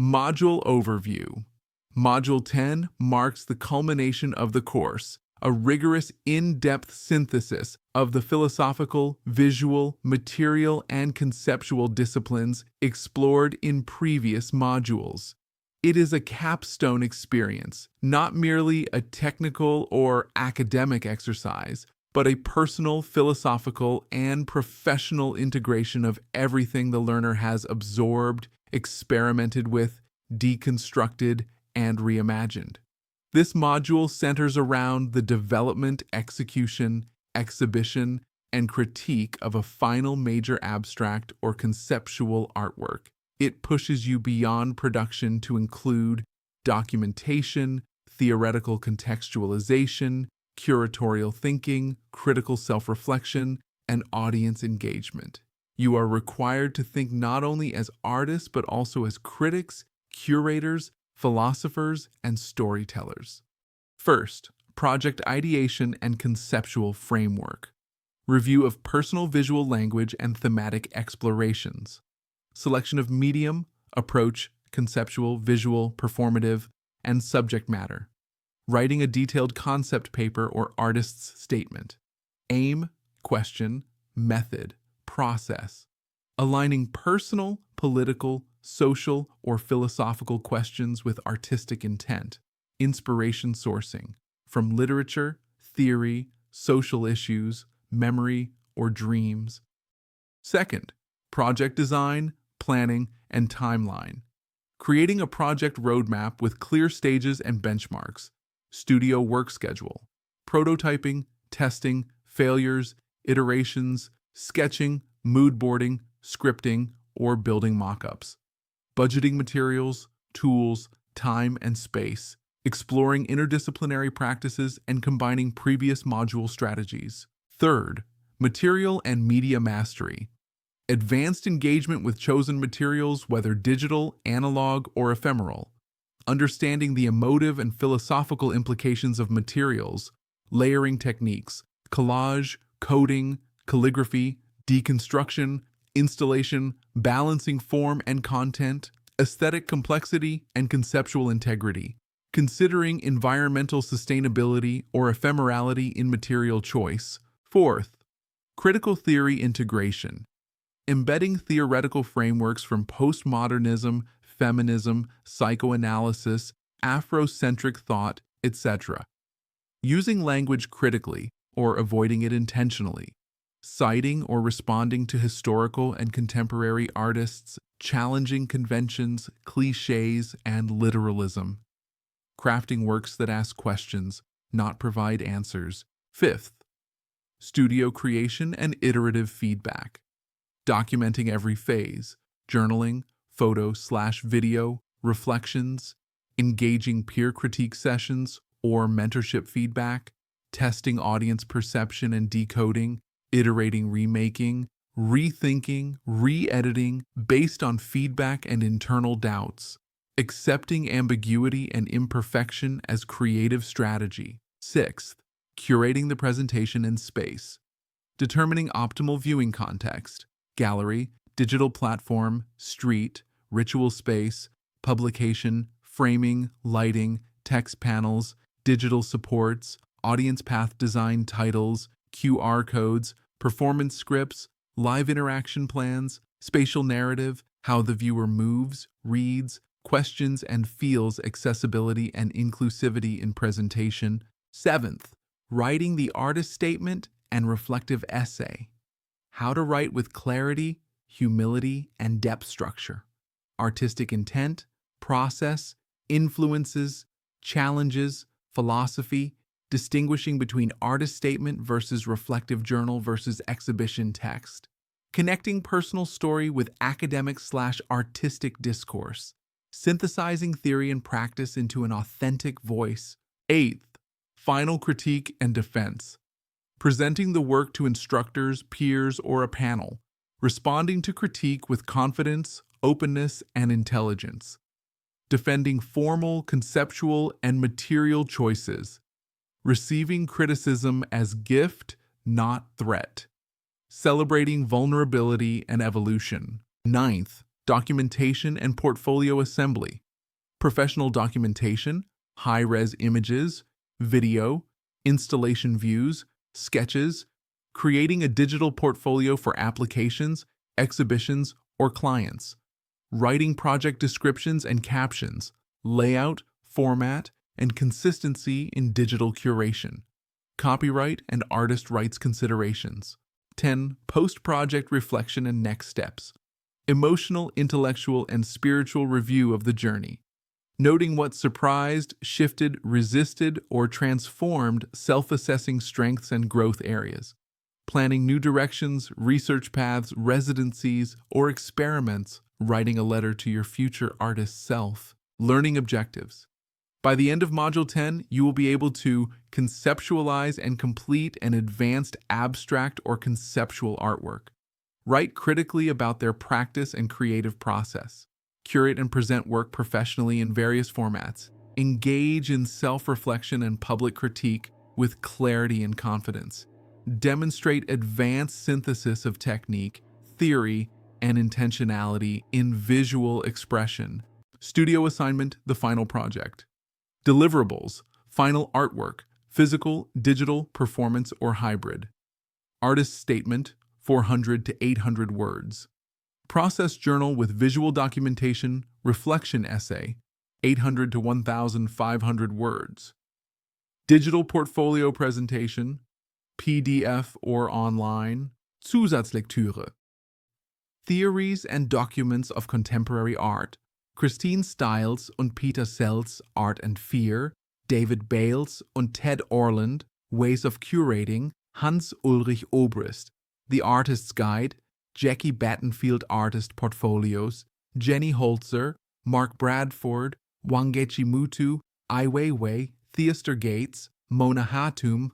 Module Overview. Module 10 marks the culmination of the course, a rigorous, in-depth synthesis of the philosophical, visual, material, and conceptual disciplines explored in previous modules. It is a capstone experience, not merely a technical or academic exercise, but a personal, philosophical, and professional integration of everything the learner has absorbed, experimented with, deconstructed, and reimagined. This module centers around the development, execution, exhibition, and critique of a final major abstract or conceptual artwork. It pushes you beyond production to include documentation, theoretical contextualization, curatorial thinking, critical self-reflection, and audience engagement. You are required to think not only as artists but also as critics, curators, philosophers, and storytellers. First, project ideation and conceptual framework. Review of personal visual language and thematic explorations. Selection of medium, approach, conceptual, visual, performative, and subject matter. Writing a detailed concept paper or artist's statement. Aim, question, method, process. Aligning personal, political, social, or philosophical questions with artistic intent. Inspiration sourcing, from literature, theory, social issues, memory, or dreams. Second, project design, planning, and timeline. Creating a project roadmap with clear stages and benchmarks. Studio work schedule. Prototyping, testing, failures, iterations, sketching, mood boarding, scripting, or building mock-ups. Budgeting materials, tools, time, and space. Exploring interdisciplinary practices and combining previous module strategies. Third, material and media mastery. Advanced engagement with chosen materials, whether digital, analog, or ephemeral. Understanding the emotive and philosophical implications of materials, layering techniques, collage, coding, calligraphy, deconstruction, installation, balancing form and content, aesthetic complexity, and conceptual integrity. Considering environmental sustainability or ephemerality in material choice. Fourth, critical theory integration. Embedding theoretical frameworks from postmodernism, feminism, psychoanalysis, Afrocentric thought, etc. Using language critically or avoiding it intentionally. Citing or responding to historical and contemporary artists, challenging conventions, cliches, and literalism. Crafting works that ask questions, not provide answers. Fifth, studio creation and iterative feedback. Documenting every phase, journaling, photo/video, reflections, engaging peer critique sessions or mentorship feedback, testing audience perception and decoding, iterating remaking, rethinking, re-editing based on feedback and internal doubts, accepting ambiguity and imperfection as creative strategy. Sixth, curating the presentation and space. Determining optimal viewing context, gallery, digital platform, street, ritual space, publication, framing, lighting, text panels, digital supports, audience path design titles, QR codes, performance scripts, live interaction plans, spatial narrative, how the viewer moves, reads, questions, and feels accessibility and inclusivity in presentation. Seventh, writing the artist statement and reflective essay. How to write with clarity, humility, and depth structure. Artistic intent, process, influences, challenges, philosophy, distinguishing between artist statement versus reflective journal versus exhibition text. Connecting personal story with academic/artistic discourse. Synthesizing theory and practice into an authentic voice. Eighth, final critique and defense. Presenting the work to instructors, peers, or a panel. Responding to critique with confidence, openness, and intelligence. Defending formal, conceptual, and material choices. Receiving criticism as gift, not threat. Celebrating vulnerability and evolution. Ninth, Documentation and portfolio assembly. Professional documentation, high-res images, video, installation views, sketches, creating a digital portfolio for applications, exhibitions, or clients. Writing project descriptions and captions, layout, format, and consistency in digital curation. Copyright and artist rights considerations. 10. Post-project reflection and next steps. Emotional, intellectual, and spiritual review of the journey. Noting what surprised, shifted, resisted, or transformed, self-assessing strengths and growth areas. Planning new directions, research paths, residencies, or experiments, writing a letter to your future artist self. Learning objectives. By the end of Module 10, you will be able to conceptualize and complete an advanced abstract or conceptual artwork. Write critically about their practice and creative process. Curate and present work professionally in various formats. Engage in self-reflection and public critique with clarity and confidence. Demonstrate advanced synthesis of technique, theory, and intentionality in visual expression. Studio assignment, the final project. Deliverables, final artwork, physical, digital, performance, or hybrid. Artist statement, 400 to 800 words. Process journal with visual documentation, reflection essay, 800 to 1,500 words. Digital portfolio presentation, PDF or online, Zusatzlektüre. Theories and documents of contemporary art, Christine Stiles und Peter Sells, Art and Fear, David Bales und Ted Orland, Ways of Curating, Hans-Ulrich Obrist, The Artist's Guide, Jackie Battenfield Artist Portfolios, Jenny Holzer, Mark Bradford, Wangechi Mutu, Ai Weiwei, Theaster Gates, Mona Hatum,